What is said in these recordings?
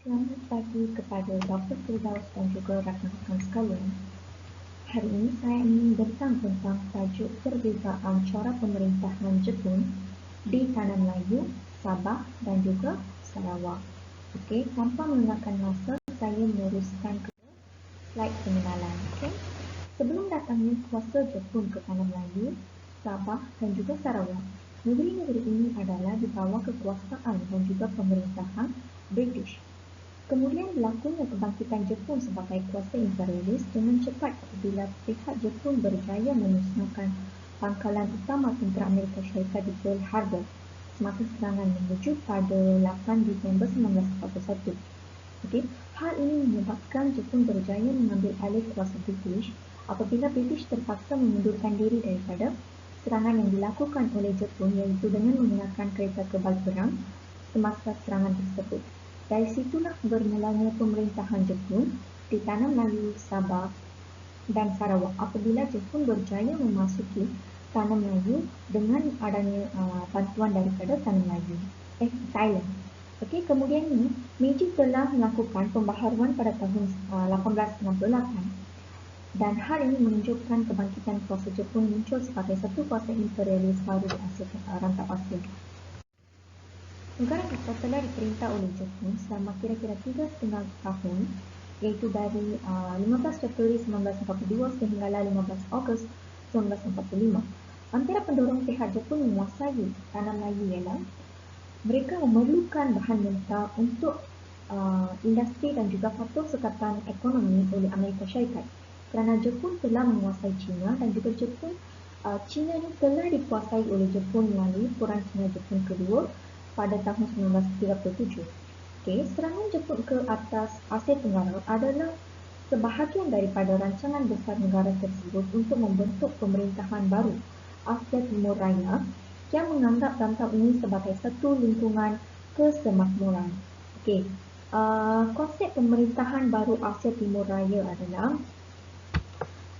Selamat pagi kepada Dr. Firdaus dan juga rakan-rakan sekalian. Hari ini saya ingin berbincang tentang tajuk perbezaan cara pemerintahan Jepun di Tanah Melayu, Sabah dan juga Sarawak. Okey, tanpa menggunakan masa, saya meneruskan ke slide pengenalan. Okey. Sebelum datangnya kuasa Jepun ke Tanah Melayu, Sabah dan juga Sarawak, negeri-negeri ini adalah di bawah kekuasaan dan juga pemerintahan British. Kemudian berlakunya kebangkitan Jepun sebagai kuasa imperialis dengan cepat apabila pihak Jepun berjaya memusnahkan pangkalan utama tentera Amerika Syarikat di Pearl Harbor semasa serangan menuju pada 8 Disember 1941. Okey, hal ini menyebabkan Jepun berjaya mengambil alih kuasa British apabila British terpaksa mengundurkan diri daripada serangan yang dilakukan oleh Jepun iaitu dengan menggunakan kereta kebal perang semasa serangan tersebut. Dari situlah bermulanya pemerintahan Jepun di Tanah Melayu, Sabah dan Sarawak apabila Jepun berjaya memasuki Tanah Melayu dengan adanya bantuan daripada Thailand. Okey, kemudiannya Meiji telah melakukan pembaharuan pada tahun 1868 dan hal ini menunjukkan kebangkitan kuasa Jepun muncul sebagai satu kuasa imperialis baru di Asia, rantau Asia. Negara kita telah diperintah oleh Jepun selama kira-kira 3,5 tahun, iaitu dari 15 Februari 1942 sehinggalah 15 Ogos 1945. Antara pendorong pihak Jepun menguasai Tanah Melayu ialah mereka memerlukan bahan mentah untuk industri dan juga patuh sekatan ekonomi oleh Amerika Syarikat. Kerana Jepun telah menguasai China dan juga China ini telah dikuasai oleh Jepun melalui Perang China Jepun kedua pada tahun 1937. Okey, serangan Jepun ke atas Asia Tenggara adalah sebahagian daripada rancangan besar negara tersebut untuk membentuk pemerintahan baru Asia Timur Raya yang menganggap rantau ini sebagai satu lingkungan kesemakmuran. Okey, konsep pemerintahan baru Asia Timur Raya adalah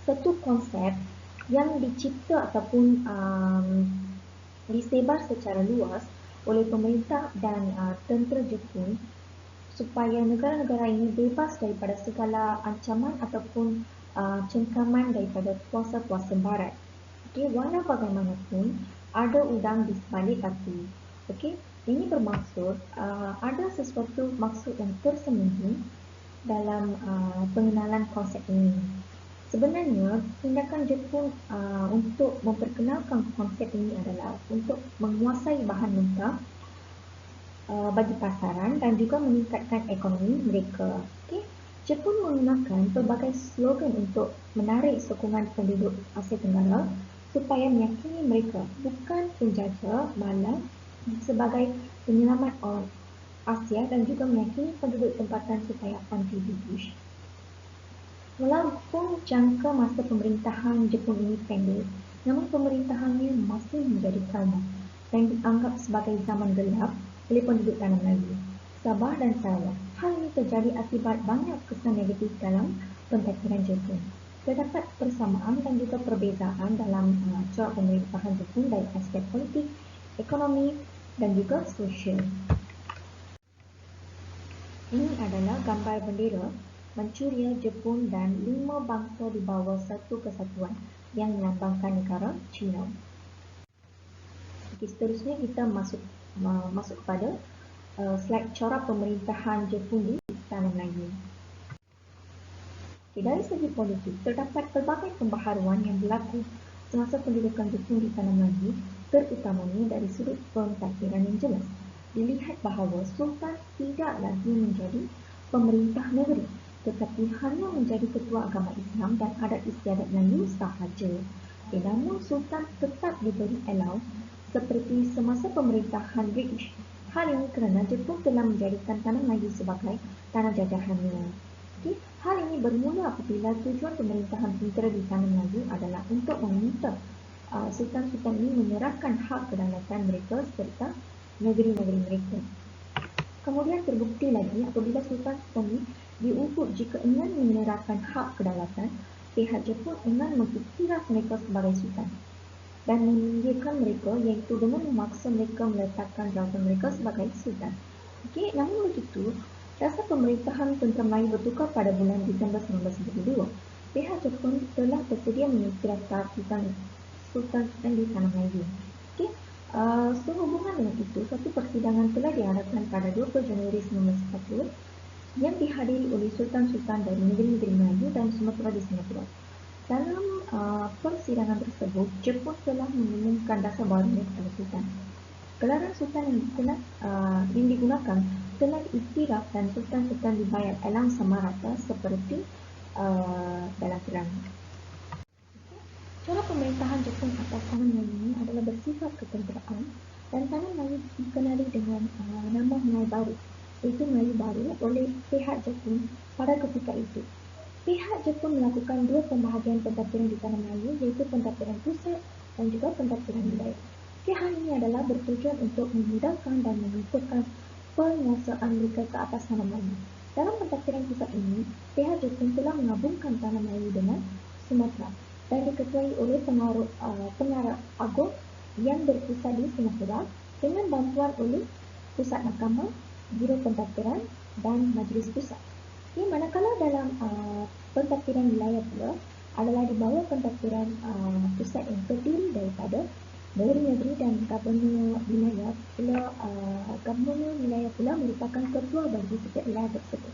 satu konsep yang dicipta ataupun disebar secara luas oleh pemerintah dan tentera Jepun supaya negara-negara ini bebas daripada segala ancaman ataupun cengkaman daripada kuasa-kuasa barat. Okey, walau bagaimanapun ada udang di sebalik batu. Okey, ini bermaksud ada sesuatu maksud yang tersembunyi dalam pengenalan konsep ini. Sebenarnya, tindakan Jepun untuk memperkenalkan konsep ini adalah untuk menguasai bahan mentah bagi pasaran dan juga meningkatkan ekonomi mereka. Okay. Jepun menggunakan pelbagai slogan untuk menarik sokongan penduduk Asia Tenggara supaya meyakini mereka bukan penjajah malah sebagai penyelamat orang Asia dan juga meyakini penduduk tempatan supaya anti-British. Walaupun jangka masa pemerintahan Jepun ini pendek, namun pemerintahannya masih menjadi trauma dan dianggap sebagai zaman gelap oleh penduduk Tanah Melayu, Sabah dan Sarawak. Hal ini terjadi akibat banyak kesan negatif dalam pentadbiran Jepun. Terdapat persamaan dan juga perbezaan dalam cara pemerintahan Jepun dari aspek politik, ekonomi dan juga sosial. Ini adalah gambar bendera Manchuria, Jepun dan 5 bangsa di bawah satu kesatuan yang melambangkan negara China. Okey, seterusnya kita masuk kepada slide cara pemerintahan Jepun di Tanah Melayu. Okay, dari segi politik, terdapat pelbagai pembaharuan yang berlaku semasa pendudukan Jepun di Tanah Melayu, terutamanya dari sudut pentadbiran yang jelas. Dilihat bahawa Sultan tidak lagi menjadi pemerintah negeri, tetapi hanya menjadi ketua agama Islam dan adat istiadat Melayu sahaja. Okay, namun Sultan tetap diberi allow seperti semasa pemerintahan British. Hal ini kerana Jepun telah menjadikan Tanah Melayu sebagai tanah jajahannya. Okay. Hal ini bermula apabila tujuan pemerintahan tentera di Tanah Melayu adalah untuk meminta sultan-sultan ini menyerahkan hak kedaulatan mereka serta negeri-negeri mereka. Kemudian terbukti lagi apabila sultan-sultan ini diugut jika ingin menyerahkan hak kedaulatan, pihak Jepun ingin mengiktiraf mereka sebagai sultan dan menyingkirkan mereka iaitu dengan memaksa mereka meletakkan jawatan mereka sebagai sultan. Okey, namun begitu, Rasa pemerintahan tentera Melayu bertukar pada bulan Disember 1942. Pihak Jepun telah bersedia mengiktiraf Sultan di Tanah Melayu. Okey, sehubungan dengan itu, satu persidangan telah diadakan pada 20 Januari 1941 yang dihadiri oleh Sultan-Sultan dari negeri-negeri Melayu dan Sumatera di Singapura. Dalam persidangan tersebut, Jepun telah mengumumkan dasar barunya kepada Sultan. Gelaran Sultan yang digunakan telah diiktiraf dan Sultan-Sultan dibayar elang sama rata seperti dalam perang. Cara pemerintahan Jepun atas Tanah Melayu ini adalah bersifat ketenteraan dan Tanah Melayu dikenali dengan nama Melayu Baru, iaitu Melayu Baru oleh pihak Jepun pada ketika itu. Pihak Jepun melakukan dua pembahagian pentadbiran di Tanah Melayu, iaitu pentadbiran pusat dan juga pentadbiran wilayah. Hal ini adalah bertujuan untuk memudahkan dan mengukuhkan penguasaan mereka ke atas Tanah Melayu. Dalam pentadbiran pusat ini, pihak Jepun telah menggabungkan Tanah Melayu dengan Sumatera dan diketuai oleh pengarah agung yang berpusat di Singapura dengan bantuan oleh Pusat Mahkamah, Biro Pentadbiran dan Majlis Pusat. Manakala dalam pentadbiran wilayah pula adalah di bawah pentadbiran pusat yang terdiri daripada negeri-negeri dan gubernur wilayah pula. Gubernur wilayah pula merupakan ketua bagi setiap wilayah tersebut.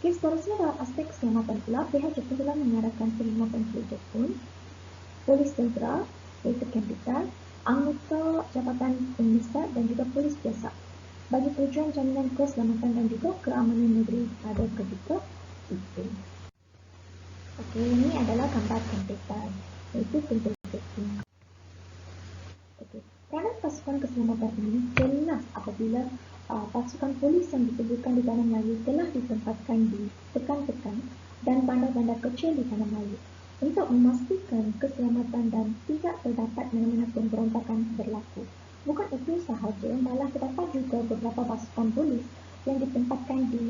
Seterusnya dalam aspek keselamatan pula, pihak Jepun telah mengadakan perkhidmatan polis Jepun, polis tentera, iaitu Kampitan, anggota Jabatan Pengisar dan juga polis biasa bagi tujuan jaminan keselamatan dan juga keamanan negeri pada ketika itu. Okey, ini adalah gambar Kampitan, iaitu tentera Jepun. Okey, peranan pasukan keselamatan ini jelas apabila pasukan polis yang ditubuhkan di Tanah Melayu telah ditempatkan di tekan-tekan dan bandar-bandar kecil di Tanah Melayu untuk memastikan keselamatan dan tidak terdapat mana-mana pemberontakan berlaku. Bukan itu sahaja, malah terdapat juga beberapa pasukan polis yang ditempatkan di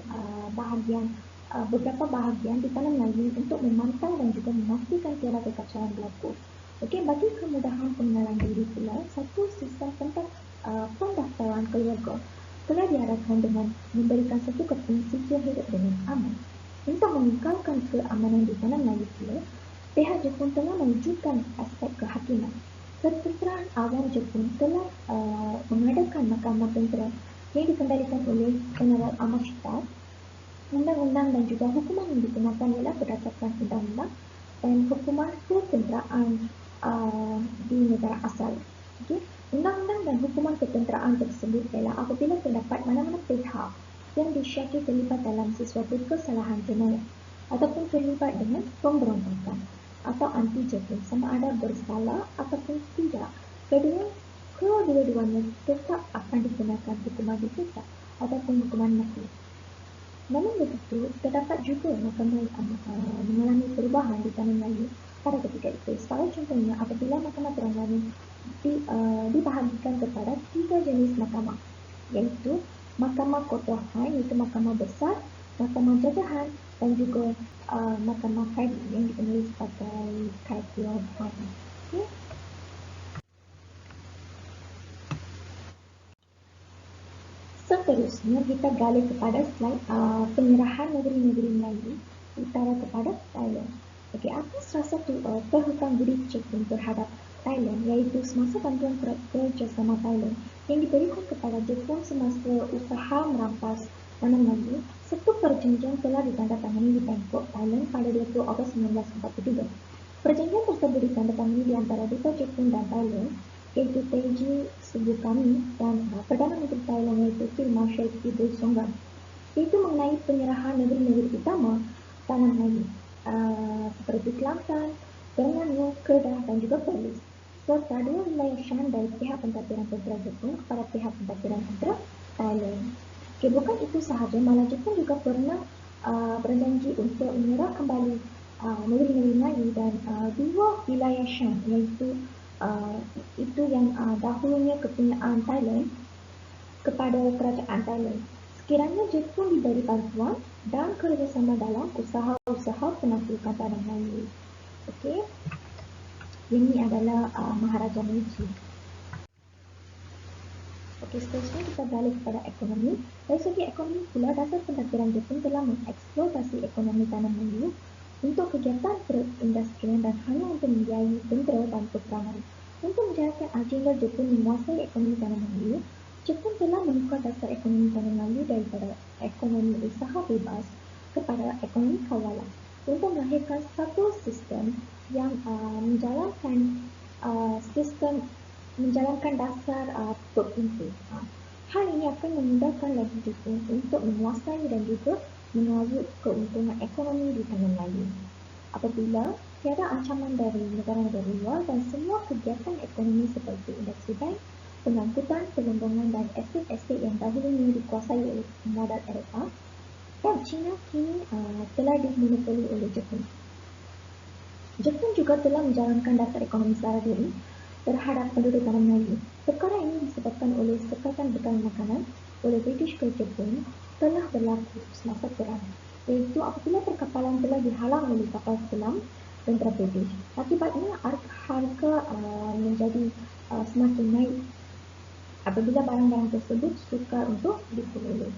beberapa bahagian di Tanah Melayu untuk memantau dan juga memastikan tiada kekacauan berlaku. Okey, bagi kemudahan pengenalan diri pula, satu sistem pendaftaran keluarga telah diarahkan dengan memberikan satu keping sijil hidup dengan aman. Untuk mengekalkan keamanan di Tanah Melayu pula, pihak Jepun telah mewujudkan aspek kehakiman. Ketenteraan awam Jepun telah mengadakan mahkamah tentera yang dikendalikan oleh Jeneral Amashita. Undang-undang dan juga hukuman yang dikenakan ialah berdasarkan undang-undang dan hukuman ketenteraan di negara asal. Okay. Undang-undang dan hukuman ketenteraan tersebut ialah apabila terdapat mana-mana pihak yang disyaki terlibat dalam sesuatu kesalahan jenayah ataupun terlibat dengan pemberontakan atau anti-Jepun, sama ada bersalah ataupun tidak, kedua-duanya tetap akan dikenakan hukuman dipecah ataupun hukuman mati. Namun begitu, terdapat juga mahkamah mengalami perubahan di Tanah Melayu pada ketika itu. Sebagai contohnya, apabila mahkamah perundangan dibahagikan kepada 3 jenis mahkamah, iaitu mahkamah kotohan, iaitu mahkamah besar, mahkamah jajahan dan juga mahkamah kaidi yang dikenali sebagai Tribunal Hadi. Okay. Seterusnya kita beralih kepada slide penyerahan negeri-negeri Melayu utara kepada Thailand. Okey, atas rasa perhutang budi Jepun terhadap Thailand, iaitu semasa bantuan kerjasama Thailand yang diberikan kepada Jepun semasa usaha merampas Tanah Melayu, satu perjanjian telah ditandatangani di Bangkok, Thailand pada 20 Ogos 1943. Perjanjian tersebut ditandatangani di antara duta Jepun dan Thailand, iaitu Teji Subukami dan Perdana Menteri Thailand, iaitu Field Marshal Ibu Songgan, iaitu mengenai penyerahan negeri-negeri utama Tanah Melayu seperti Kelantan, Terengganu, Kedah dan juga Perlis, serta 2 wilayah Shan dari pihak pentadbiran tentera Jepun kepada pihak pentadbiran tentera Thailand. Okay, bukan itu sahaja, malah Jepun juga pernah berjanji untuk menyerah kembali negeri-negeri Melayu dan 2 wilayah Shan, iaitu itu yang dahulunya kepunyaan Thailand kepada kerajaan Thailand. Sekiranya Jepun diberi bantuan dan kerjasama dalam usaha-usaha penaklukan Tanah Melayu. Okey. Ini adalah Maharaja Meiji. Okey, seterusnya kita balik kepada ekonomi. Dari segi ekonomi pula, dasar pentadbiran Jepun telah mengeksploitasi ekonomi tanah Melayu untuk kegiatan perindustrian dan hanya untuk membiayai tentera dan peperangan. Untuk menjalankan agenda Jepun menguasai ekonomi tanah Melayu, Jepun telah menukar dasar ekonomi tanah Melayu daripada ekonomi usaha bebas kepada ekonomi kawalan untuk melahirkan satu sistem yang menjalankan dasar per input. Hal ini akan memudahkan lagi Jepun untuk menguasai dan juga mengaut keuntungan ekonomi di tanah Melayu. Apabila tiada ancaman dari negara-negara luar dan semua kegiatan ekonomi seperti industri bank, pengangkutan, pengembangan dan estet-estet yang dahulunya dikuasai oleh modal Eropah dan China kini telah dimonopoli oleh Jepun. Jepun juga telah menjalankan dasar ekonomi secara diri terhadap penduduk tanah Melayu. Perkara ini disebabkan oleh sekatan bekalan makanan oleh British ke Jepun telah berlaku semasa perang, iaitu apabila perkapalan telah dihalang oleh kapal selam tentera British. Akibatnya harga menjadi semakin naik apabila barang-barang tersebut sukar untuk diperoleh.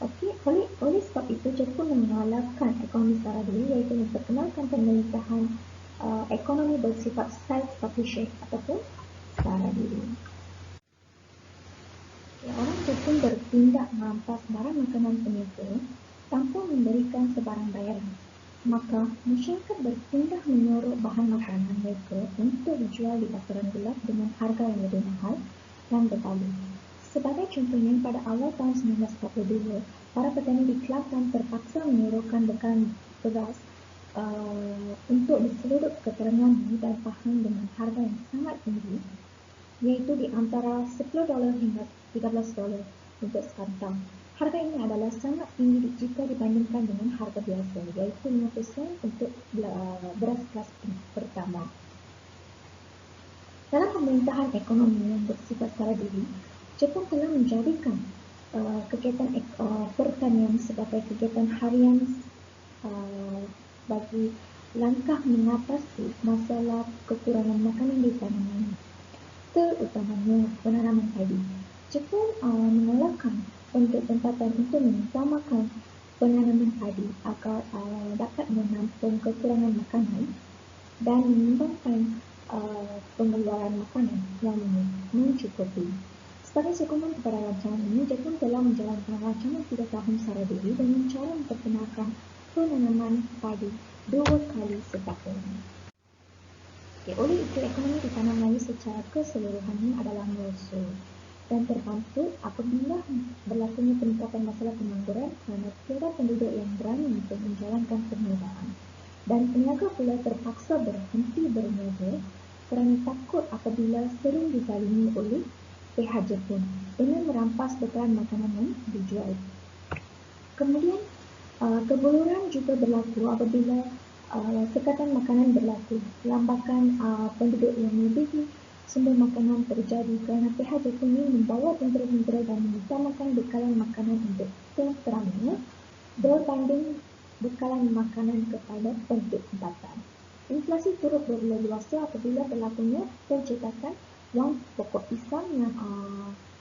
Okey, oleh sebab itu Jepun mengalahkan ekonomi secara diri, iaitu memperkenalkan pemerintahan ekonomi bersifat self-sufficient ataupun secara diri. Orang Jepun bertindak merampas barang makanan peniaga tanpa memberikan sebarang bayaran. Maka masyarakat berpindah menyorok bahan makanan mereka untuk dijual di pasaran gelap dengan harga yang lebih mahal dan berbaloi. Sebagai contohnya, pada awal tahun 1942, para petani di Kelantan terpaksa menyorokkan bekalan beras untuk di seluruh ke Terengganu dan Pahang dengan harga yang sangat tinggi, iaitu di antara $10 hingga $13 untuk sekantong. Harga ini adalah sangat tinggi jika dibandingkan dengan harga biasa, iaitu 5% untuk beras kelas pertama. Dalam pemerintahan ekonomi yang bersifat secara diri, Jepun telah menjadikan kegiatan pertanian sebagai kegiatan harian bagi langkah mengatasi masalah kekurangan makanan di tanah Melayu, terutamanya penanaman padi. Jepun mengalahkan penduduk tempatan untuk mengutamakan penanaman padi agar dapat menampung kekurangan makanan dan menyumbangkan pengeluaran makanan yang mencukupi. Sebagai sokongan kepada rancangan ini, Jepun telah menjalankan rancangan 3 tahun secara diri dengan cara memperkenalkan penanaman padi 2 kali setahun. Oleh itu, ekonomi di tanah Melayu secara keseluruhannya adalah merosot dan terbantu apabila berlakunya peningkatan masalah pengangguran kerana tiada penduduk yang berani untuk menjalankan perniagaan. Dan peniaga pula terpaksa berhenti berniaga kerana takut apabila sering dizalimi oleh pihak Jepun dengan merampas bekalan makanan yang dijual. Kemudian, kebuluran juga berlaku apabila sekatan makanan berlaku. Lambakan penduduk yang melebihi sumber makanan terjadi kerana pihak Jepun ini membawa tentera-tentera dan mengutamakan bekalan makanan untuk tenteranya berbanding bekalan makanan kepada penduduk tempatan. Inflasi turut berleluasa apabila berlakunya pencetakan wang pokok pisang yang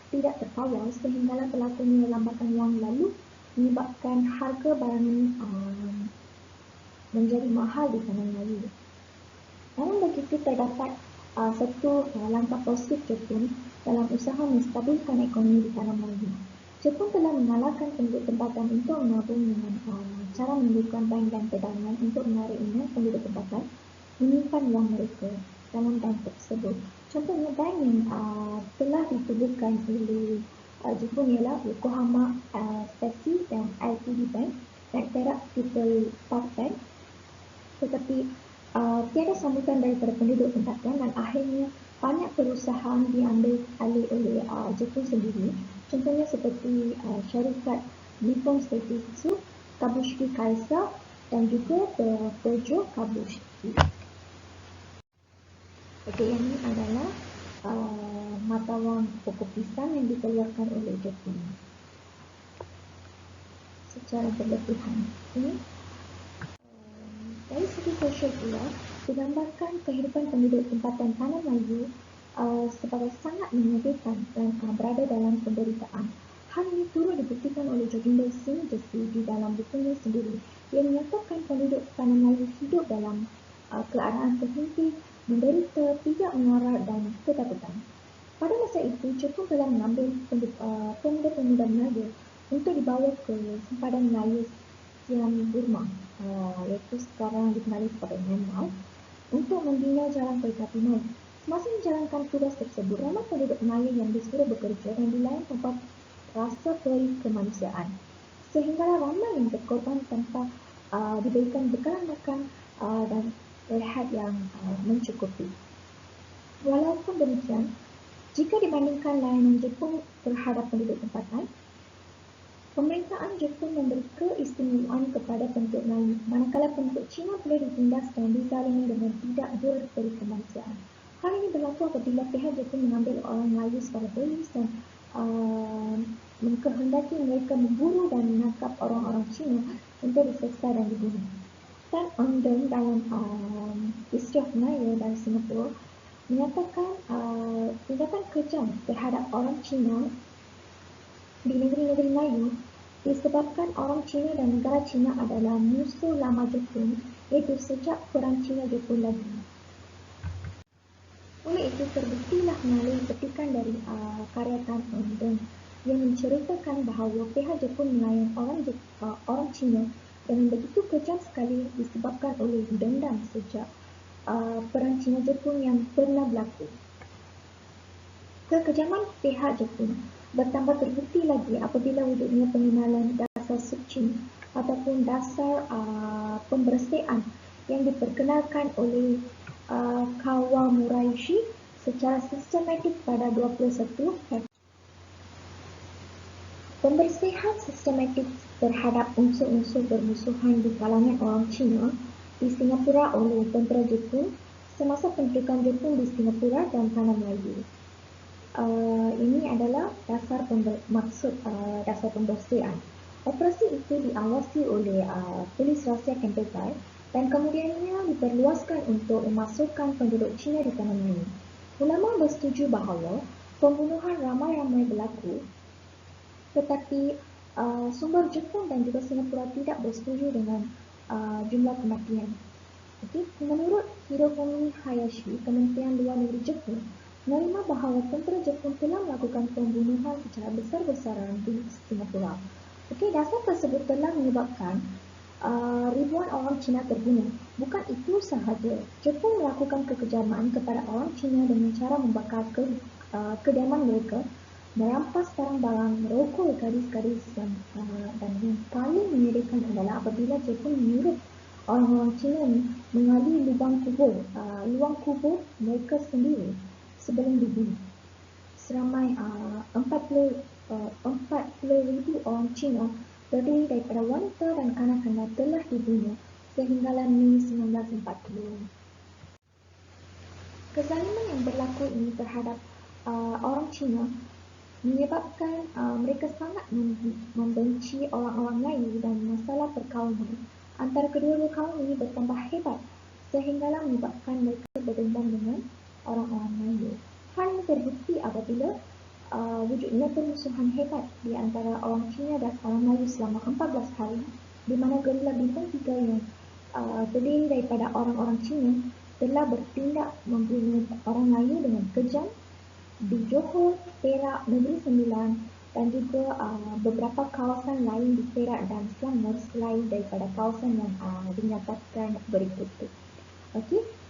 tidak terkawal sehinggalah berlakunya lambakan wang lalu menyebabkan harga barang menjadi mahal di tanah Melayu. Namun begitu terdapat satu langkah positif Jepun dalam usaha menstabilkan ekonomi di tanah Melayu. Jepun telah mengalahkan penduduk tempatan untuk menabung dengan cara mendirikan bank dan cadangan untuk menarik minat penduduk tempatan menyimpan wang mereka dalam bank tersebut. Contohnya bank yang telah ditubuhkan oleh Jepun ialah Yokohama Stasi dan LTD Bank dan Perak People Park Bank. Tetapi tiada sambutan daripada penduduk tempatan dan akhirnya banyak perusahaan diambil alih oleh Jepun sendiri. Contohnya seperti syarikat Nippon Seitsu, Kabushiki Kaisa dan juga Tojo Kabushiki. Okey, yang ini adalah mata wang pokok pisang yang dikeluarkan oleh Jepun secara berlebihan. Dari segi sosial pula, digambarkan kehidupan penduduk tempatan tanah Melayu sebagai sangat menyedihkan dan berada dalam penderitaan. Hal ini turut dibuktikan oleh Jogindra Singh Jesi di dalam bukunya sendiri. Ia menyatakan penduduk tanah Melayu hidup dalam keadaan terhimpit, menderita, tidak mengarat dan ketakutan. Pada masa itu, Jepun telah mengambil pemuda-pemuda Melayu untuk dibawa ke sempadan Melayu Siam Burma, iaitu sekarang dikenali sebagai Myanmar, untuk membina jalan kereta api Melayu. Semasa menjalankan tugas tersebut, ramai penduduk Melayu yang disuruh bekerja dan dilayan tanpa rasa perih kemanusiaan. Sehinggalah ramai yang berkorban tanpa diberikan bekalan makan dan rehat yang mencukupi. Walaupun demikian, jika dibandingkan layanan Jepun terhadap penduduk tempatan, pemerintahan Jepun memberi keistimewaan kepada penduduk Melayu, manakala penduduk Cina boleh ditindas dan dizalimi dengan tidak berberi kemanusiaan. Hal ini berlaku apabila pihak Jepun mengambil orang Melayu sebagai polis dan mengkehendaki mereka memburu dan menangkap orang-orang Cina untuk diseksa dan dibunuh. Tan Ongdeng dalam Istilah Melayu dari Singapura menyatakan tindakan kejam terhadap orang Cina di negeri-negeri Melayu disebabkan orang Cina dan negara Cina adalah musuh lama Jepun, iaitu sejak Perang Cina-Jepun lagi. Oleh itu, terbuktilah melalui petikan dari karya Tan Ongdeng yang menceritakan bahawa pihak Jepun melayan orang Cina dengan begitu kejam sekali disebabkan oleh dendam sejak Perang Cina-Jepun yang pernah berlaku. Kekejaman pihak Jepun bertambah terbukti lagi apabila wujudnya pengenalan dasar suci ataupun dasar pembersihan yang diperkenalkan oleh Kawamuraishi secara sistematik pada 21 Februari. Pembersihan sistematik terhadap unsur-unsur bermusuhan di kalangan orang Cina di Singapura oleh tentera Jepun semasa pendudukan Jepun di Singapura dan Tanah Melayu. Ini adalah dasar pembersihan. Operasi itu diawasi oleh polis rahsia Canterbury dan kemudiannya diperluaskan untuk memasukkan penduduk Cina di Tanah Melayu. Ulama bersetuju bahawa pembunuhan ramai-ramai berlaku, tetapi sumber Jepun dan juga Singapura tidak bersetuju dengan jumlah kematian. Menurut Hirofumi Hayashi, Kementerian Luar Negeri Jepun menerima bahawa tentera Jepun telah melakukan pembunuhan secara besar-besaran di Singapura. Dasar tersebut telah menyebabkan ribuan orang Cina terbunuh. Bukan itu sahaja, Jepun melakukan kekejaman kepada orang Cina dengan cara membakar kediaman mereka, merampas barang-barang, merokok gadis-gadis dan yang paling menyedihkan adalah apabila Jepun menyuruh orang-orang Cina ini mengali luang kubur mereka sendiri sebelum dibunuh. Seramai 40,000 orang Cina terdiri daripada wanita dan kanak-kanak telah dibunuh sehinggalah Mei 1940. Kezaliman yang berlaku ini terhadap orang Cina menyebabkan mereka sangat membenci orang-orang Melayu dan masalah perkauman antara kedua-dua kaum ini bertambah hebat sehinggalah menyebabkan mereka berdendam dengan orang-orang Melayu. Hal ini terbukti apabila wujudnya permusuhan hebat di antara orang Cina dan orang Melayu selama 14 hari, di mana gerila bintang 3 yang terdiri daripada orang-orang Cina telah bertindak membunuh orang Melayu dengan kejam di Johor, Perak, Negeri Sembilan dan juga beberapa kawasan lain di Perak dan Selangor selain daripada kawasan yang dinyatakan berikut itu.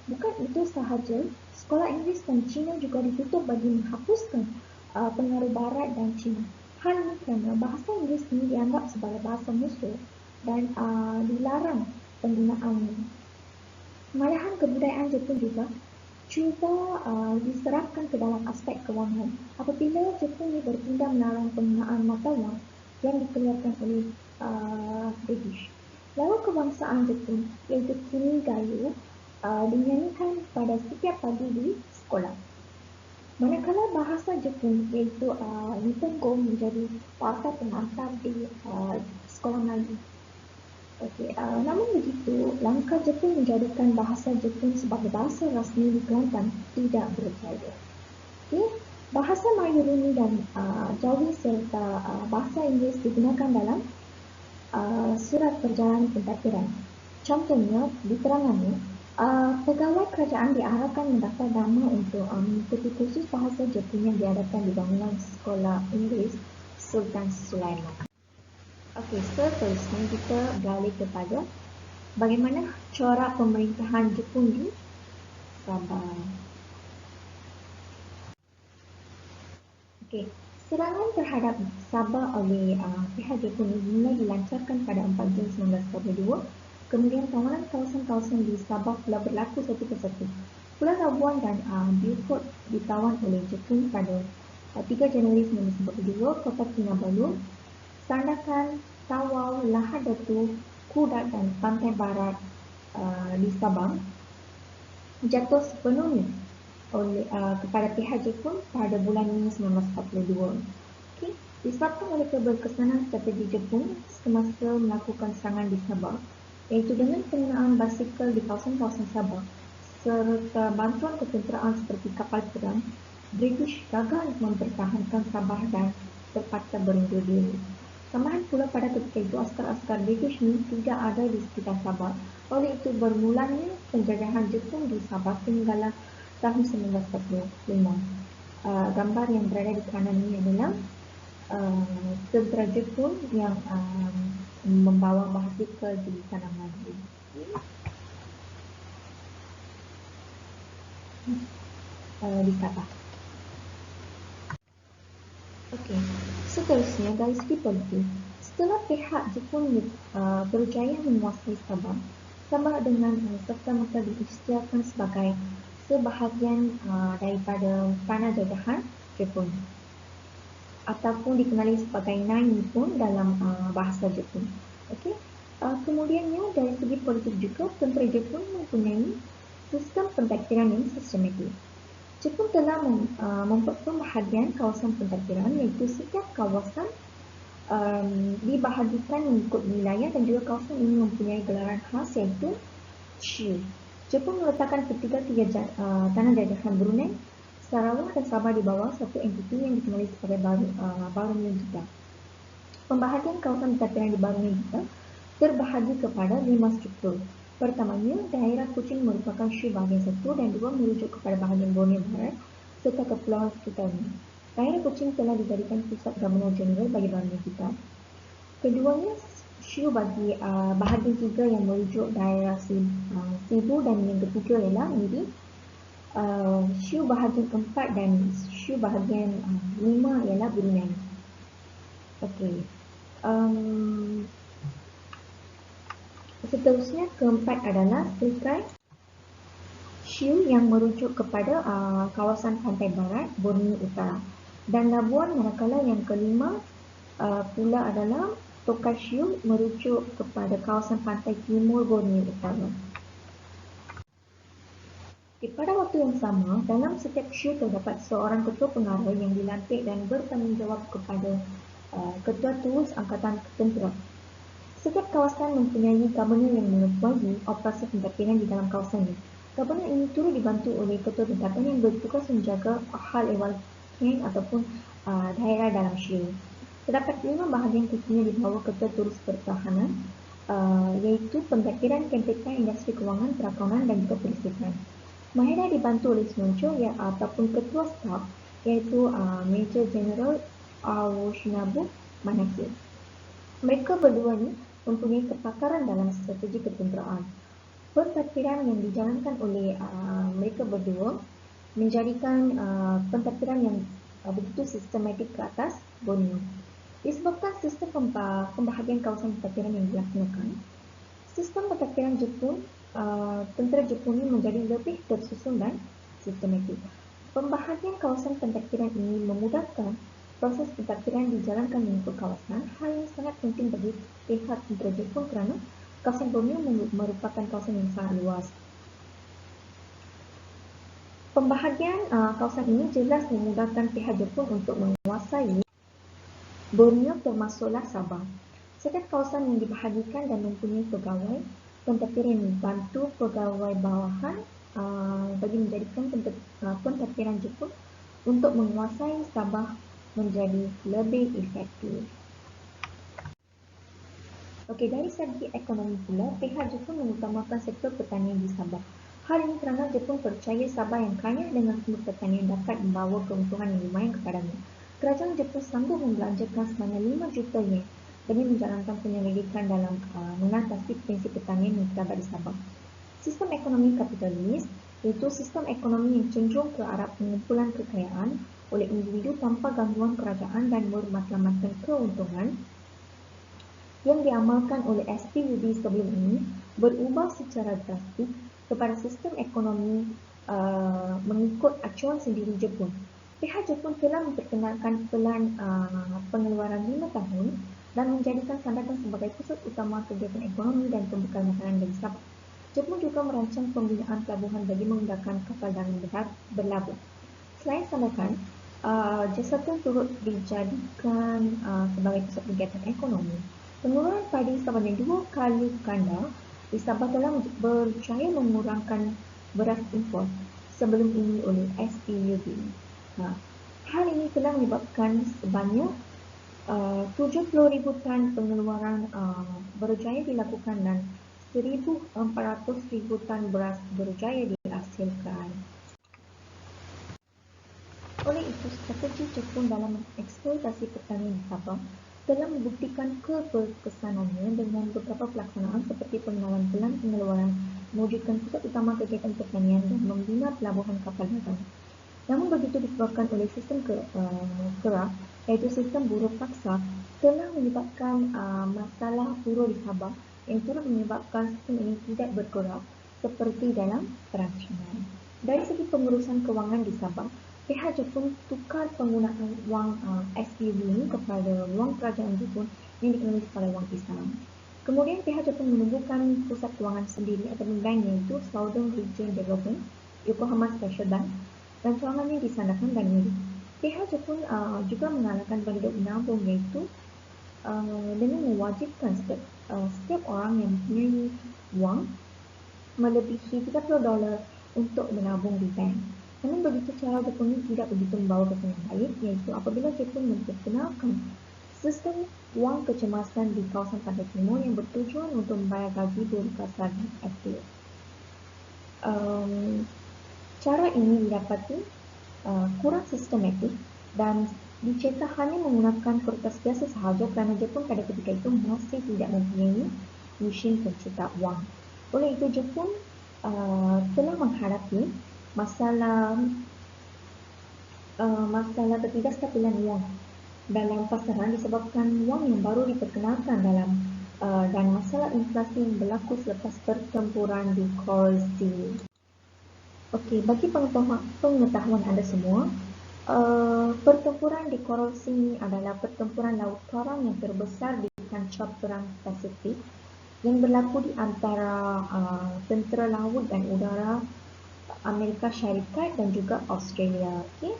Bukan itu sahaja, sekolah Inggeris dan Cina juga ditutup bagi menghapuskan pengaruh Barat dan Cina. Hal ini kerana bahasa Inggeris ini dianggap sebagai bahasa musuh dan dilarang penggunaannya. Malahan kebudayaan Jepun juga cuba diserapkan ke dalam aspek kewangan apabila Jepun ini bertindak melarang penggunaan mata wang yang dikeluarkan oleh British. Lalu kebangsaan Jepun iaitu Kinigayo dinyanyikan pada setiap pagi di sekolah. Manakala bahasa Jepun iaitu Nihongo menjadi bahasa pengantar di sekolah Melayu. Namun begitu, langkah Jepun menjadikan bahasa Jepun sebagai bahasa rasmi di Kelantan tidak berjaya. Okay. Bahasa Mayuruni dan Jawi serta bahasa Inggeris digunakan dalam surat perjalanan pentadbiran. Contohnya, di terangannya, pegawai kerajaan diarahkan mendaftar nama untuk mengikuti kursus bahasa Jepun yang diadakan di bangunan Sekolah Inggeris Sultan Sulaiman. Okey, seterusnya kita beralih kepada bagaimana corak pemerintahan Jepun di Sabah. Okey, serangan terhadap Sabah oleh pihak Jepun dimulai dilancarkan pada 4 Jun 1942. Kemudian tawanan kawasan-kawasan di Sabah pula berlaku satu persatu. Pulau Labuan dan Beaufort ditawan oleh Jepun pada 3 Januari 1942. Kota Kinabalu, Sandakan, Tawau, Lahad Datu, Kudat dan pantai barat di Sabah jatuh sepenuhnya kepada pihak Jepun pada bulan Mei 1942. Okay. Disebabkan oleh keberkesanan strategi Jepun semasa melakukan serangan di Sabah, iaitu dengan penggunaan basikal di kawasan-kawasan Sabah serta bantuan ketenteraan seperti kapal perang, British gagal mempertahankan Sabah dan terpaksa berundur diri. Tambahan pula pada ketika itu askar-askar British ini tidak ada di sekitar Sabah. Oleh itu bermulanya penjajahan Jepun di Sabah sehinggalah tahun 1945. Gambar yang berada di kanan ini adalah tentera Jepun yang membawa basikal di tanah maju. Di Sabah. Okey, seterusnya dari segi politik, setelah pihak Jepun berjaya menguasai Sabah, Sabah dengan serta-merta diisytiharkan sebagai sebahagian daripada tanah jajahan Jepun ataupun dikenali sebagai Nai Nippon dalam bahasa Jepun. Okey. Kemudiannya dari segi politik juga, tentera Jepun mempunyai sistem pentadbiran yang sistematik. Jepun telah membuat pembahagian kawasan pentadbiran, iaitu setiap kawasan dibahagikan mengikut wilayah dan juga kawasan ini mempunyai gelaran khas iaitu Shiu. Jepun meletakkan ketiga-tiga tanah jajahan Brunei, Sarawak dan Sabah di bawah satu entiti yang dikenali sebagai Baru Nugita. Pembahagian kawasan pentadbiran di Baru Nugita terbahagi kepada 5 struktur. Pertamanya, daerah Kuching merupakan Shiu bahagian 1 dan 2 merujuk kepada bahagian Borneo Barat serta kepulauan sekitarnya. Daerah Kuching telah dijadikan pusat Gubernur Jeneral bagi Baru Nugita. Keduanya, Shiu bagi bahagian 3 yang merujuk daerah Cebu dan yang ketiga ialah menjadi Shiu bahagian 4 dan Shiu bahagian 5 ialah Brunei. Okey. Seterusnya, keempat adalah Serikai Shiu yang merujuk kepada kawasan pantai barat Borneo Utara, dan Labuan manakala yang kelima pula adalah Tokai Shiu merujuk kepada kawasan pantai timur Borneo Utara. Pada waktu yang sama, dalam setiap Shiu terdapat seorang ketua pengarah yang dilantik dan bertanggungjawab kepada Ketua Terus Angkatan Tentera. Setiap kawasan mempunyai gubernur yang mengetuai operasi pentadbiran di dalam kawasan ini. Gubernur ini turut dibantu oleh ketua tempatan yang bertugas menjaga hal ehwal keng ataupun daerah dalam Shiu. Terdapat 5 bahagian khususnya di bawah ketua terus pertahanan, iaitu pentadbiran, kempekan, industri kewangan, perakaunan dan juga peristikan. Mahera dibantu oleh Senoncho ataupun ketua staf, iaitu Major General Aoshinabu Manaki. Mereka berdua ini mempunyai kepakaran dalam strategi ketenteraan. Pentadbiran yang dijalankan oleh mereka berdua menjadikan pentadbiran yang begitu sistematik ke atas Borneo. Disebabkan sistem pembahagian kawasan pentadbiran yang dilaksanakan, sistem pentadbiran Jepun, tentera Jepun ini menjadi lebih tersusun dan sistematik. Pembahagian kawasan pentadbiran ini memudahkan proses pentadbiran dijalankan mengikut kawasan, hal yang sangat penting bagi pihak tentera Jepun kerana kawasan Borneo merupakan kawasan yang sangat luas. Pembahagian kawasan ini jelas memudahkan pihak Jepun untuk menguasai Borneo termasuklah Sabah. Setiap kawasan yang dibahagikan dan mempunyai pegawai pentadbiran ini bantu pegawai bawahan bagi menjadikan pentadbiran Jepun untuk menguasai Sabah menjadi lebih efektif. Okey, dari segi ekonomi pula, pihak Jepun mengutamakan sektor pertanian di Sabah. Hal ini kerana Jepun percaya Sabah yang kaya dengan sumber pertanian dapat membawa keuntungan yang lumayan kepadanya. Kerajaan Jepun sanggup membelanjakan sebanyak 5 juta yen demi menjalankan penyelidikan dalam mengatasi prinsip pertanian yang terdapat di Sabah. Sistem ekonomi kapitalis iaitu sistem ekonomi yang cenderung ke arah pengumpulan kekayaan oleh individu tanpa gangguan kerajaan dan bermatlamatkan keuntungan yang diamalkan oleh SPUB sebelum ini berubah secara drastik kepada sistem ekonomi mengikut acuan sendiri Jepun. Pihak Jepun telah memperkenalkan pelan pengeluaran 5 tahun dan menjadikan Sandakan sebagai pusat utama kegiatan ekonomi dan pembekal makanan bagi Sabah. Jepun juga merancang pembinaan pelabuhan bagi memudahkan kapal dagang berlabuh. Selain Sandakan, Jasatan turut dijadikan sebagai pusat kegiatan ekonomi. Pengeluaran padi sebanyak 2 kali ganda di Sabah telah berjaya mengurangkan beras import sebelum ini oleh SPUB. Hal ini telah menyebabkan sebanyak 70,000 tan pengeluaran berjaya dilakukan dan 1,400,000 tan beras berjaya dihasilkan. Oleh itu, strategi Jepun dalam eksploitasi pertanian di Sabah telah membuktikan keberkesanannya dengan beberapa pelaksanaan seperti pengenalan pelan pengeluaran, mewujudkan pusat utama kegiatan pertanian dan membina pelabuhan kapal dagang. Namun begitu disebabkan oleh sistem kerah, iaitu sistem buruh paksa, telah menyebabkan masalah buruh di Sabah yang turut menyebabkan sistem ini tidak bergerak seperti dalam perancangan. Dari segi pengurusan kewangan di Sabah, pihak Jepun tukar penggunaan wang SPUB ini kepada wang kerajaan Jepun yang dikenali sebagai wang Islam. Kemudian pihak Jepun menumbuhkan pusat kewangan sendiri atau bank iaitu Southern Region Development, Yokohama Special Bank, dan cawangannya di Sandakan dan Miri. Pihak Jepun juga mengalahkan penduduk menabung iaitu dengan mewajibkan setiap orang yang mempunyai wang melebihi $30 untuk menabung di bank. Namun begitu, cara Jepun ini tidak begitu membawa kesan yang baik, iaitu apabila Jepun memperkenalkan sistem wang kecemasan di kawasan pantai timur yang bertujuan untuk membayar gaji buruh kasar di aktif. Cara ini didapati kurang sistematik dan dicetak hanya menggunakan kertas biasa sahaja kerana Jepun pada ketika itu masih tidak mempunyai mesin pencetak wang. Oleh itu, Jepun telah menghadapi masalah ketidakstabilan wang dalam pasaran disebabkan wang yang baru diperkenalkan dan masalah inflasi yang berlaku selepas pertempuran di Coral Sea. Okey, bagi pengetahuan anda semua, pertempuran di Coral Sea ini adalah pertempuran laut perang yang terbesar di kancah perang Pasifik yang berlaku di antara tentera laut dan udara Amerika Syarikat dan juga Australia. Okay?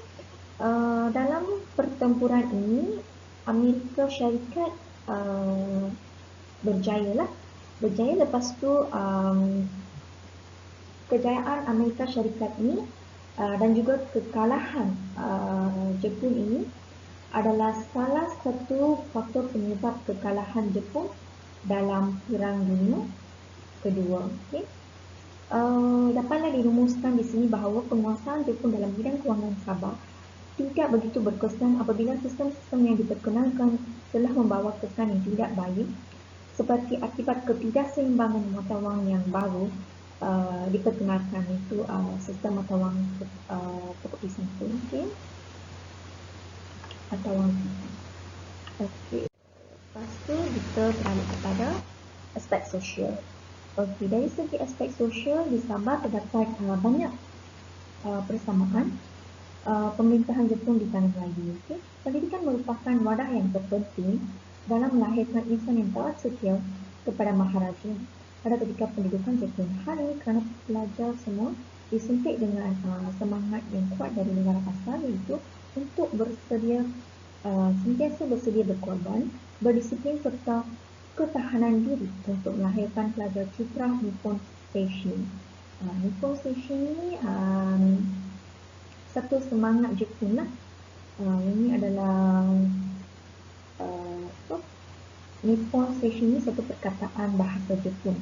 Dalam pertempuran ini, Amerika Syarikat berjaya. Lepas tu kejayaan Amerika Syarikat ini dan juga kekalahan Jepun ini adalah salah satu faktor penyebab kekalahan Jepun dalam Perang Dunia Kedua. Okay? Dapatlah dirumuskan di sini bahawa penguasaan Jepun dalam bidang kewangan Sabah tidak begitu berkesan apabila sistem-sistem yang diperkenalkan telah membawa kesan yang tidak baik seperti akibat ketidakseimbangan mata wang yang baru diperkenalkan, itu sistem mata wang seperti satu. Okay? Mata wang kita. Okay. Lepas tu kita beralih kepada aspek sosial. Okey, dari segi aspek sosial di Sabah terdapat banyak persamaan pemerintahan Jepun di tanah Melayu. Okay? Pendidikan merupakan wadah yang terpenting dalam melahirkan insan yang taat setia kepada Maharaja pada ketika pendudukan Jepun. Hal ini kerana pelajar semua disuntik dengan semangat yang kuat dari negara asal, iaitu untuk sentiasa bersedia berkorban, berdisiplin serta ketahanan diri untuk melahirkan pelajar citra Nippon Seishin. Nippon Seishin ini satu semangat Jepun lah. Ini adalah Nippon Seishin ini satu perkataan bahasa Jepun.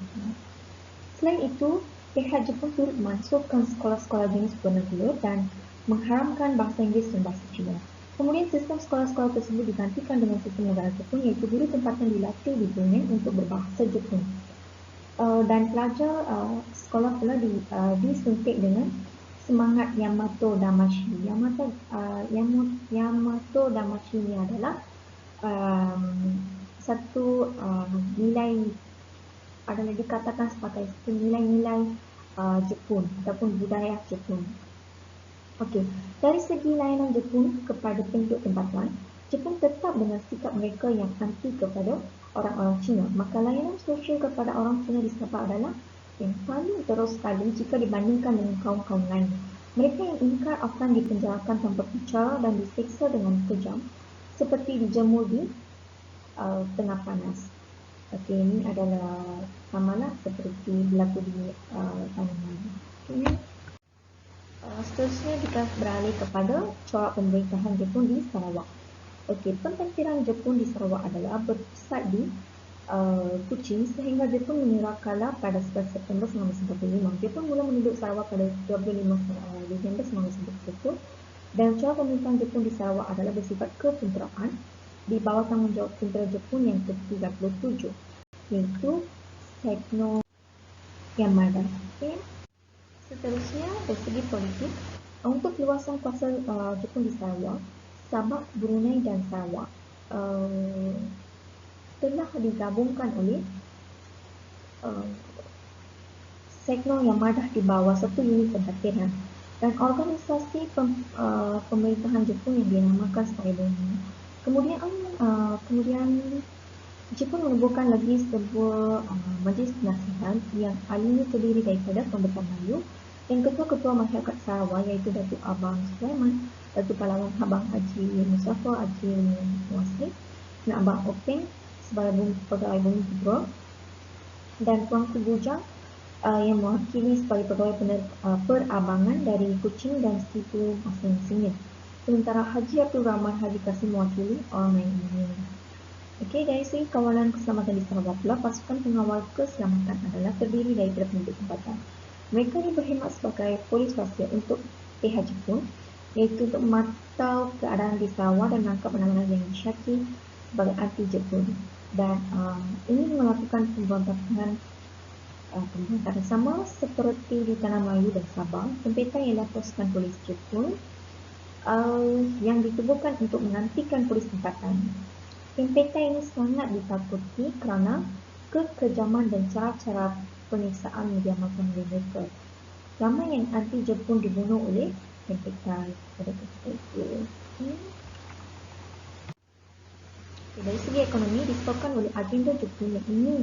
Selain itu, pihak Jepun turut masukkan sekolah-sekolah jenis vernacular dan mengharamkan bahasa Inggeris dan bahasa Cina. Kemudian sistem sekolah-sekolah tersebut digantikan dengan sistem negara Jepun, iaitu guru tempatan dilatih di Brunei untuk berbahasa Jepun. Dan pelajar sekolah pula disuntik dengan semangat Yamato Damashi. Yamato Damashi ini adalah satu nilai, adalah dikatakan sebagai nilai-nilai Jepun ataupun budaya Jepun. Okey, dari segi layanan Jepun kepada penduduk tempatan, Jepun tetap dengan sikap mereka yang anti kepada orang-orang Cina. Maka layanan sosial kepada orang Cina di Sabah adalah yang paling teruk sekali jika dibandingkan dengan kaum-kaum lain. Mereka yang ingkar akan dipenjarakan tanpa bicara dan disiksa dengan kejam, seperti dijemur di tengah panas. Okey, ini adalah samalah seperti berlaku di Taiwan. Seterusnya kita beralih kepada corak pemerintahan Jepun di Sarawak. Okey, pentadbiran Jepun di Sarawak adalah berpusat di Kuching sehingga Jepun menyerah kalah pada 11 September 1945. Jepun mula menduduk Sarawak pada 25 Disember 1941 dan corak pemerintahan Jepun di Sarawak adalah bersifat ketenteraan di bawah tanggungjawab tentera Jepun yang ke-37, iaitu Seigno Yamada. Okay. Seterusnya, dari segi politik, untuk luasan kuasa Jepun di Sarawak, Sabah, Brunei dan Sarawak telah digabungkan oleh Seigno Yamada di bawah satu unit pentadbiran dan organisasi pemerintahan Jepun yang dinamakan sebagai BONI. Kemudian Jepun menubuhkan lagi sebuah majlis nasihat yang ahlinya terdiri daripada pembesar Melayu dan ketua-ketua masyarakat Sarawak, iaitu Datuk Abang Sulaiman, Datuk Pahlawan Abang Haji Mustafa Haji Muaslim dan Abang Openg sebagai pegawai Bumi Putra dan Tuanku Bujang yang mewakili sebagai pegawai perabangan dari Kuching dan Situ masing-masingnya. Sementara Haji Abdul Rahman Haji Kasim mewakili orang lain ini. Okey, dari segi kawalan keselamatan di Sarawak pula, pasukan pengawal keselamatan adalah terdiri daripada penduduk tempatan. Mereka ini berkhidmat sebagai polis rahsia untuk pihak Jepun, iaitu untuk memantau keadaan di Sarawak dan menangkap mana-mana yang disyaki sebagai anti-Jepun. Dan ini melakukan pemberontakan sama seperti di Tanah Melayu dan Sabah. Tempatan ialah pasukan polis Jepun yang ditubuhkan untuk menantikan polis tempatan. Tempatan ini sangat ditakuti kerana kekejaman dan cara-cara penyiksaan yang diamalkan oleh mereka. Ramai yang anti-Jepun dibunuh oleh tempatan pada ketika itu. Dari segi ekonomi, disebabkan oleh agenda Jepun yang ingin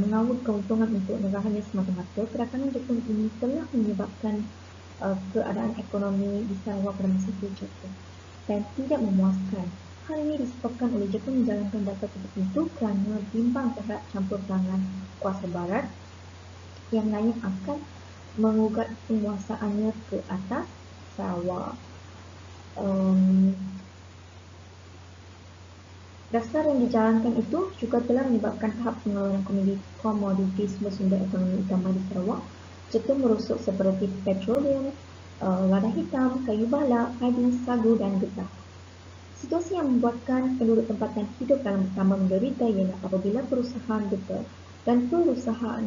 mengawut keuntungan untuk negaranya semata-mata, kedatangan Jepun ini telah menyebabkan keadaan ekonomi di Sarawak pada masa itu jatuh dan tidak memuaskan. Hal ini disebabkan oleh Jepun menjalankan data seperti itu kerana bimbang terhadap campur tangan kuasa barat yang lain akan mengugat penguasaannya ke atas Sarawak. Dasar yang dijalankan itu juga telah menyebabkan tahap pengeluaran komoditi sumber-sumber ekonomi utama di Sarawak Jepun merosot seperti petroleum, lada hitam, kayu balak, padi, sagu dan getah. Situasi yang membuatkan penduduk tempatan hidup dalam bertambah menderita ialah apabila perusahaan getah dan perusahaan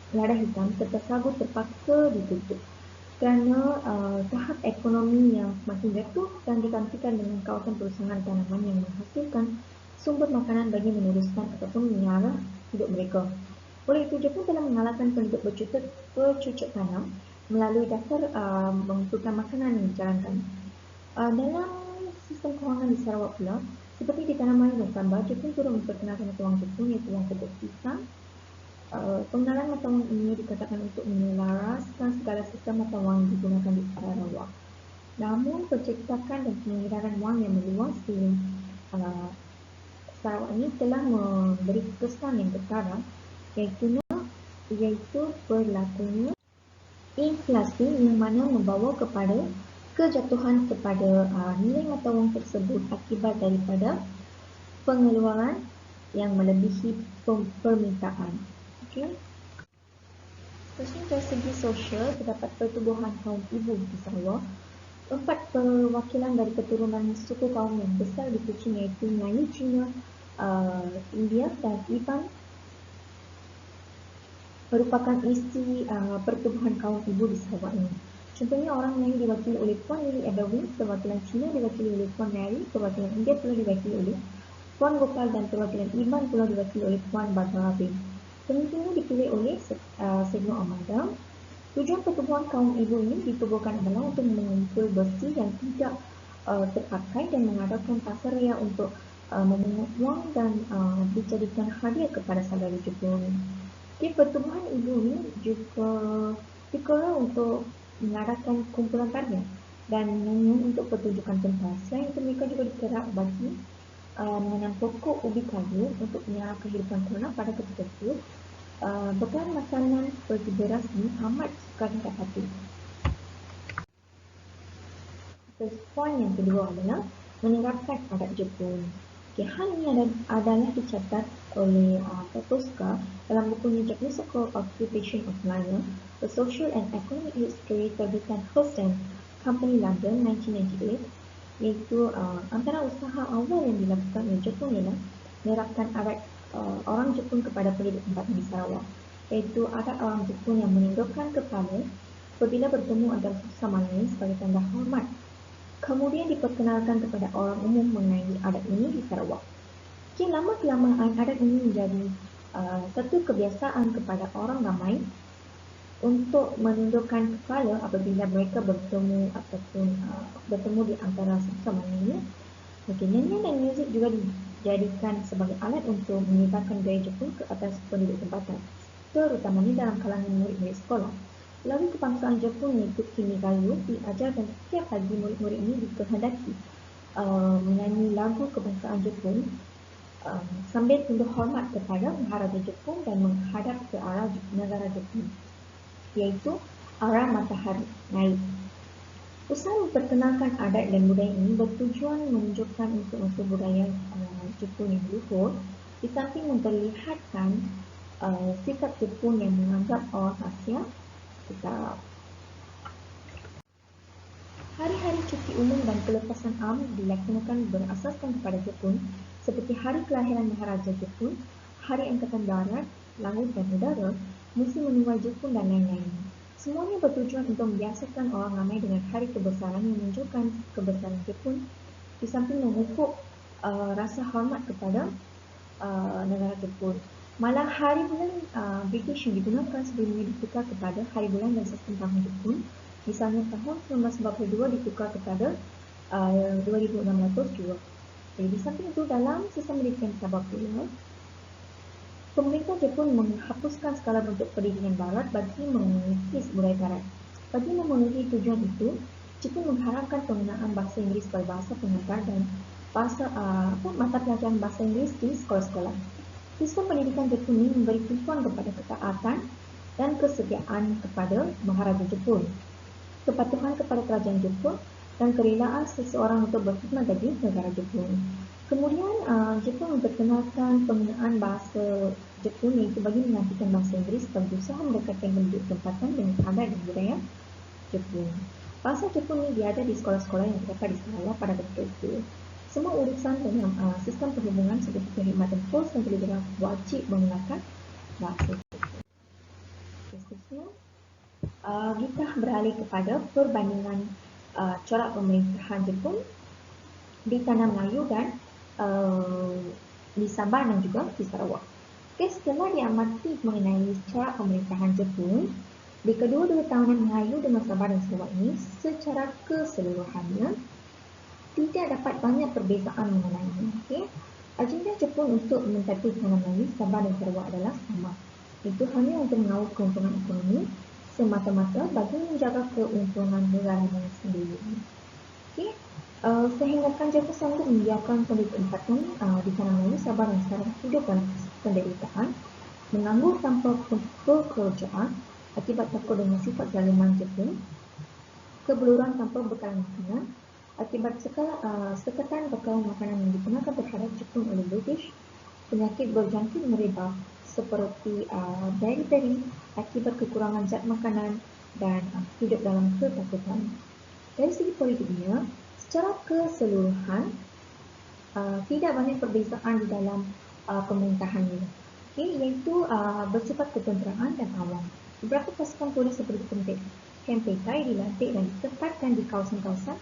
lada hitam serta sagu terpaksa ditutup kerana tahap ekonomi yang semakin jatuh dan digantikan dengan kawasan perusahaan tanaman yang menghasilkan sumber makanan bagi meneruskan ataupun menyara hidup mereka. Oleh itu, Jepun telah mengalahkan penduduk bercucuk tanam melalui dasar mengumpulkan makanan yang dijalankan. Dalam sistem kewangan di Sarawak pula, seperti di Tanah Melayu dan Sabah, Jepun turut memperkenalkan mata wang Jepun iaitu wang kedut pisang. Pengenalan mata wang ini dikatakan untuk menyelaraskan segala sistem mata wang yang digunakan di Sarawak. Namun, pencetakan dan pengedaran wang yang meluas di Sarawak ini telah memberi kesan yang ketara, iaitu berlakunya inflasi yang mana membawa kepada kejatuhan kepada nilai mata wang tersebut akibat daripada pengeluaran yang melebihi permintaan. Okey. Seterusnya dari segi sosial, terdapat pertubuhan kaum ibu di Sarawak. 4 perwakilan dari keturunan suku kaum yang besar di Kuching iaitu Melayu, Cina, India dan Iban merupakan isi pertubuhan kaum ibu di Sarawak ini. Contohnya orang Melayu diwakili oleh Puan Lily Edwin, perwakilan Cina diwakili oleh Puan Mary, perwakilan India pula diwakili oleh Puan Gopal dan perwakilan Iban pula diwakili oleh Puan Barbara Bin. Pemimpinnya dipilih oleh Sedno Amadam. Tujuan pertubuhan kaum ibu ini ditubuhkan adalah untuk mengumpul bersih yang tidak terpakai dan mengadakan pasar ria untuk memungut wang dan dijadikan hadiah kepada saudara Jepun. Okay, pertubuhan ibu ini juga dikelola untuk mengadakan kumpulan tarian dan nyanyian untuk pertunjukan pentas. Selain itu, mereka juga dikerap bagi menanam pokok ubi kayu untuk menyara kehidupan ternak pada ketika itu. Bekalan makanan seperti beras ini amat sukar didapati. Poin yang kedua adalah menerapkan adat Jepun. Okay, hal ini adalah dicatat oleh Petoska dalam bukunya Japanese Occupation of Malaya, A Social and Economic History terbitan Hearst and Company London 1998, iaitu antara usaha awal yang dilakukan oleh Jepun ialah menerapkan adat orang Jepun kepada penduduk tempatan di Sarawak, iaitu adat orang Jepun yang menundukkan kepala apabila bertemu antara sesama lain sebagai tanda hormat. Kemudian diperkenalkan kepada orang umum mengenai adat ini di Sarawak. Okay, lama-kelamaan adat ini menjadi satu kebiasaan kepada orang ramai untuk menundukkan kepala apabila mereka bertemu ataupun bertemu di antara sesama lain. Okay, nyanyian dan muzik juga dijadikan sebagai alat untuk menyebarkan gaya Jepun ke atas penduduk tempatan, terutamanya dalam kalangan murid-murid sekolah. Lalu kebangsaan Jepun iaitu Kimigayo diajarkan setiap pagi murid-murid ini dikehendaki menyanyi lagu kebangsaan Jepun sambil tunduk hormat kepada Maharaja Jepun dan menghadap ke arah negara Jepun, iaitu arah matahari naik. Usaha memperkenalkan adat dan budaya ini bertujuan menunjukkan unsur-unsur budaya Jepun yang luhur, di samping memperlihatkan sikap Jepun yang menganggap orang Asia kita. Hari-hari cuti umum dan pelepasan am dilaksanakan berasaskan kepada Jepun, seperti hari kelahiran Maharaja Jepun, hari Angkatan Darat, Laut dan Udara, musim menuai Jepun dan lain-lain. Semuanya bertujuan untuk membiasakan orang ramai dengan hari kebesaran yang menunjukkan kebesaran Jepun, di samping memupuk rasa hormat kepada negara Jepun. Malah hari bulan British yang digunakan sebelumnya ditukar kepada hari bulan dan sistem tahun Jepun. Misalnya tahun 1942 ditukar kepada 2600 juga. Jadi di samping itu, dalam sistem pendidikan Sabah pula, pemerintah Jepun menghapuskan segala bentuk pendidikan barat bagi mengikis budaya barat. Bagi memenuhi tujuan itu, Jepun mengharapkan penggunaan bahasa Inggeris sebagai bahasa pengantar dan mata pelajaran bahasa Inggeris di sekolah-sekolah. Sistem pendidikan Jepun ini memberi tumpuan kepada ketaatan dan kesetiaan kepada Maharaja Jepun, kepatuhan kepada kerajaan Jepun dan kerelaan seseorang untuk berkhidmat bagi negara Jepun. Kemudian Jepun memperkenalkan penggunaan bahasa Jepun iaitu bagi menggantikan bahasa Inggeris sebagai usaha mendekatkan penduduk tempatan dengan adat dan budaya Jepun. Bahasa Jepun ini diada di sekolah-sekolah yang terdapat di Sarawak pada ketika itu. Semua urusan dalam sistem perhubungan seperti perkhidmatan pos dan telegraf wajib menggunakan bahasa Jepun. Seterusnya, kita beralih kepada perbandingan corak pemerintahan Jepun di Tanah Melayu dan di Sabah dan juga di Sarawak. Setelah diamati mengenai corak pemerintahan Jepun di kedua-dua tahunan Melayu dengan Sabah dan Sarawak ini, secara keseluruhannya tidak dapat banyak perbezaan mengenainya. Okay? Agenda Jepun untuk mentadbir Tanah Melayu, Sabah dan Sarawak adalah sama. Itu hanya untuk mengawal keuntungan ekonomi semata-mata bagi menjaga keuntungan negaranya sendiri. Okay? Sehingga Jepun sanggup membiarkan penduduk tempatan di Tanah Melayu, Sabah dan Sarawak hidup dalam penderitaan, menganggur tanpa pekerjaan akibat takut dengan sifat zaliman Jepun. kebeluran tanpa bekalan makanan. Akibat sekatan bekalan makanan yang digunakan terhadap Jepun oleh British, penyakit berjangkit merebak seperti difteri akibat kekurangan zat makanan dan hidup dalam ketakutan. Dari segi politiknya, secara keseluruhan, tidak banyak perbezaan di dalam pemerintahannya, iaitu bersifat ketenteraan dan awam. Beberapa pasukan polis seperti Kem Petai dilantik dan ditempatkan di kawasan-kawasan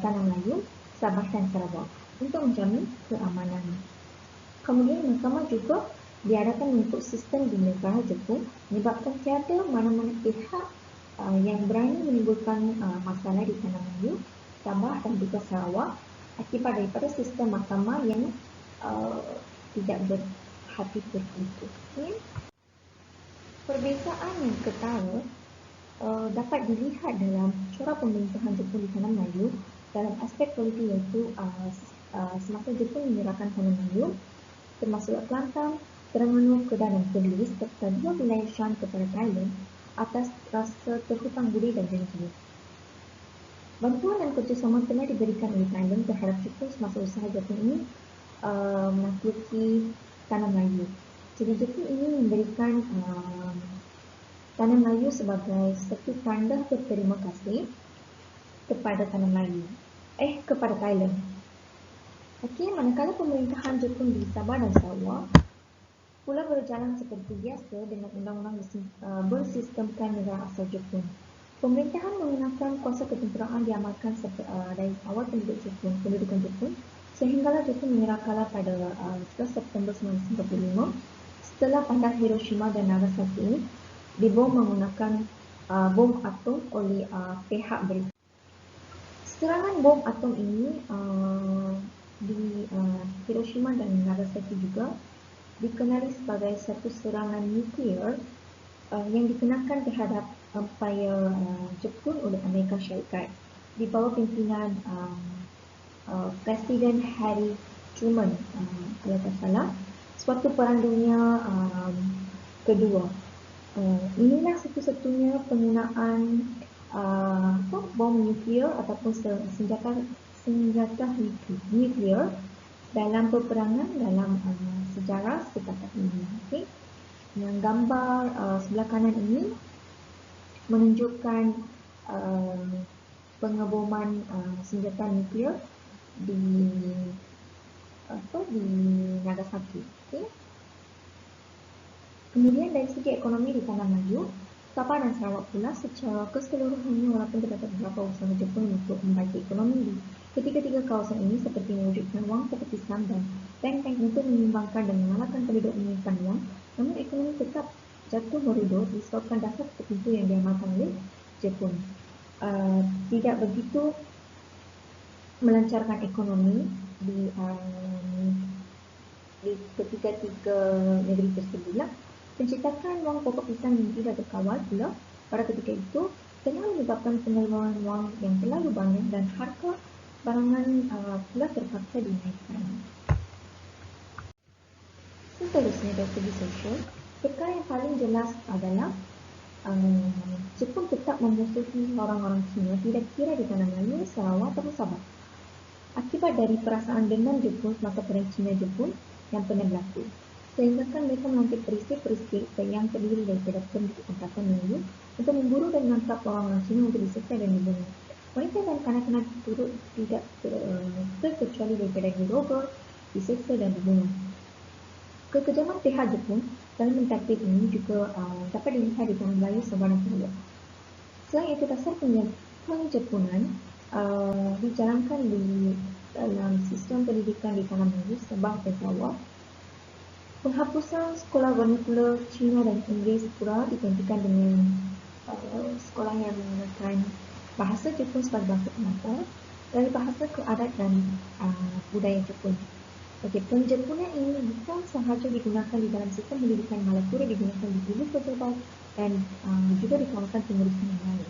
Tanah Melayu, Sabah dan Sarawak untuk menjamin keamanan. Kemudian mahkamah juga diadakan mengikut sistem di negara Jepun, menyebabkan tiada mana-mana pihak yang berani menimbulkan masalah di Tanah Melayu, Sabah dan juga Sarawak akibat daripada sistem mahkamah yang tidak berhati tertutup. Okay. Perbezaan yang ketara dapat dilihat dalam corak pemerintahan Jepun di Tanah Melayu dalam aspek politik, iaitu semasa Jepun menyerahkan Tanah Melayu termasuk Kelantan, Terengganu, Kedah dan Perlis serta 2 wilayah Shan kepada Thailand atas rasa terhutang budi dan janji. Bantuan dan kerjasama telah diberikan oleh Thailand terhadap Jepun semasa usaha Jepun ini menakluki Tanah Melayu. Jadi Jepun ini memberikan Tanah Melayu sebagai satu tanda berterima kasih kepada Tanah Melayu, kepada Thailand. Okey, manakala pemerintahan Jepun di Sabah dan Sarawak pula berjalan seperti biasa dengan undang-undang bersistemkan negara asal Jepun. Pemerintahan menggunakan kuasa ketenteraan diamalkan dari awal pendudukan Jepun sehinggalah Jepun menyerah kalah pada 11 September 1945 setelah bandar Hiroshima dan Nagasaki dibom menggunakan bom atom oleh pihak British. Serangan bom atom ini di Hiroshima dan Nagasaki juga dikenali sebagai satu serangan nuklear yang dikenakan terhadap empayar Jepun oleh Amerika Syarikat di bawah pimpinan Presiden Harry Truman, kalau tak salah, suatu Perang Dunia kedua. Inilah satu-satunya penggunaan bom nuklear ataupun senjata nuklear dalam peperangan dalam sejarah setakat ini. Okay. Yang gambar sebelah kanan ini menunjukkan pengeboman senjata nuklear di Nagasaki. Okay. Kemudian dari segi ekonomi di Tanah Melayu, Sabah dan Sarawak pula secara keseluruhannya walaupun terdapat beberapa usaha Jepun untuk membaiki ekonomi di ketiga-tiga kawasan ini seperti mewujudkan wang kepepisan dan bank-bank untuk menyumbangkan dan mengalahkan penduduk menyimpan wang, namun ekonomi tetap jatuh meruduk disebabkan dasar tertentu yang diamalkan oleh Jepun. Tidak begitu melancarkan ekonomi di ketiga-tiga negeri tersebutlah. Pencetakan wang pokok pisang yang tidak berkawal pula pada ketika itu telah menyebabkan pengeluaran wang yang terlalu banyak dan harga barangan pula terpaksa dinaikkan. Seterusnya dari segi sosial, perkara yang paling jelas adalah Jepun tetap memusuhi orang-orang Cina tidak kira di Tanah Melayu, Sarawak atau Sabah. Akibat dari perasaan dendam Jepun semasa Perang Cina-Jepun yang pernah berlaku, sehingga mereka melantik peristik-peristik yang terdiri daripada penduduk tempatan Melayu untuk memburu dan menangkap orang-orang Cina untuk diseksa dan dibunuh. Wanita dan kanak-kanak turut tidak terkecuali daripada dirogol, diseksa dan dibunuh. Kekejaman pihak Jepun dalam mentadbir ini juga dapat dilihat di Tanah Melayu, Sabah dan Sarawak. Selain itu, dasar penjepunan dijalankan di dalam sistem pendidikan di Tanah Melayu, Sabah dan Sarawak. Penghapusan sekolah vernakular Cina dan Inggeris pula digantikan dengan sekolah yang menggunakan bahasa Jepun sebagai bahasa pengantar dari bahasa ke adat dan budaya Jepun. Okey, penjepunan ini bukan sahaja digunakan di dalam sistem pendidikan Malakura, digunakan di ibu pejabat dan juga di kawasan timur yang lain.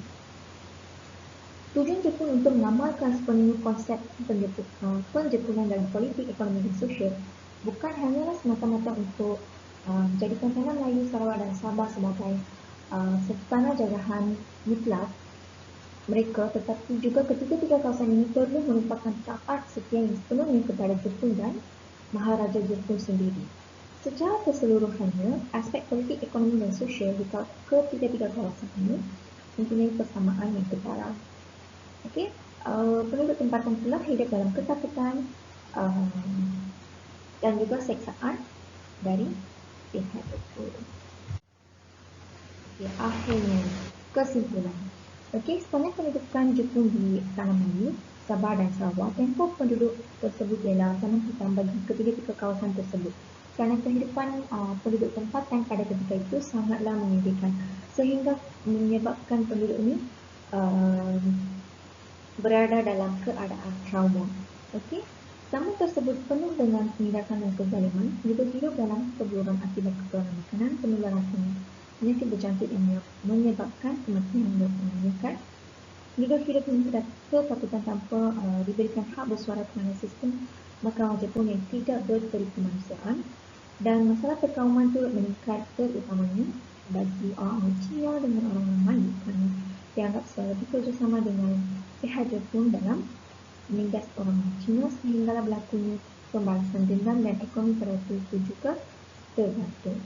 Tujuan Jepun untuk mengamalkan sepenuhnya konsep penjepunan dalam politik, ekonomi dan sosial bukan hanyalah semata-mata untuk menjadikan Tanah Melayu, Sarawak dan Sabah sebagai tanah jajahan mutlak, mereka, tetapi juga ketiga-tiga kawasan ini perlu merupakan taat setia yang sepenuhnya kepada Jepun dan Maharaja Jepun sendiri. Secara keseluruhannya, aspek politik, ekonomi dan sosial di ketiga-tiga kawasan ini mempunyai persamaan yang ketara. Okey, penduduk tempatan telah hidup dalam ketakutan dan juga seksaan dari pihak Jepun. Okay, akhirnya, kesimpulan. Okey, sepanjang pendudukan Jepun di Tanah Melayu, Sabah dan Sarawak, tempoh penduduk tersebut ialah tanah hitam bagi ketiga-tiga kawasan tersebut. Kerana kehidupan penduduk tempatan pada ketika itu sangatlah menyedihkan, sehingga menyebabkan penduduk ini berada dalam keadaan trauma. Okey, zaman tersebut penuh dengan penindakan dan kezaliman, juga hidup dalam keburukan akibat kekurangan makanan, penularan penyakit berjangkit yang menyebabkan kematian meningkat. Penduduk hidup dengan ketakutan tanpa diberikan hak bersuara kerana sistem mahkamah Jepun yang tidak berperi kemanusiaan, dan masalah perkauman turut meningkat, terutamanya bagi orang-orang Cina dengan orang-orang Melayu, kerana dianggap sebagai bekerjasama dengan pihak Jepun dalam menindas orang Cina, sehinggalah berlakunya pembalasan dendam dan ekonomi pada waktu itu juga terbantu.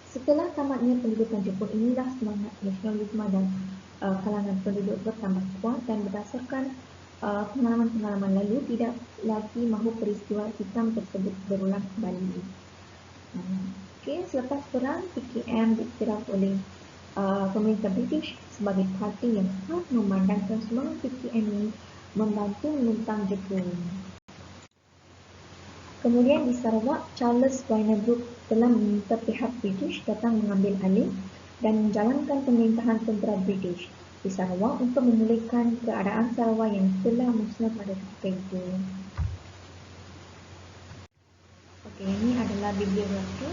Setelah tamatnya pendudukan Jepun, inilah semangat nasionalisme dan kalangan penduduk bertambah kuat, dan berdasarkan pengalaman-pengalaman lalu tidak lagi mahu peristiwa hitam tersebut berulang kembali. Okey, selepas perang, PKM diiktiraf oleh pemerintah British sebagai parti yang khas memandangkan semangat PKM ini membantu menentang Jepun. Kemudian di Sarawak, Charles Wyner Brooke telah meminta pihak British datang mengambil alih dan menjalankan pemerintahan tentera British di Sarawak untuk memulihkan keadaan Sarawak yang telah musnah pada ketika itu. Okey, ini adalah bibliografi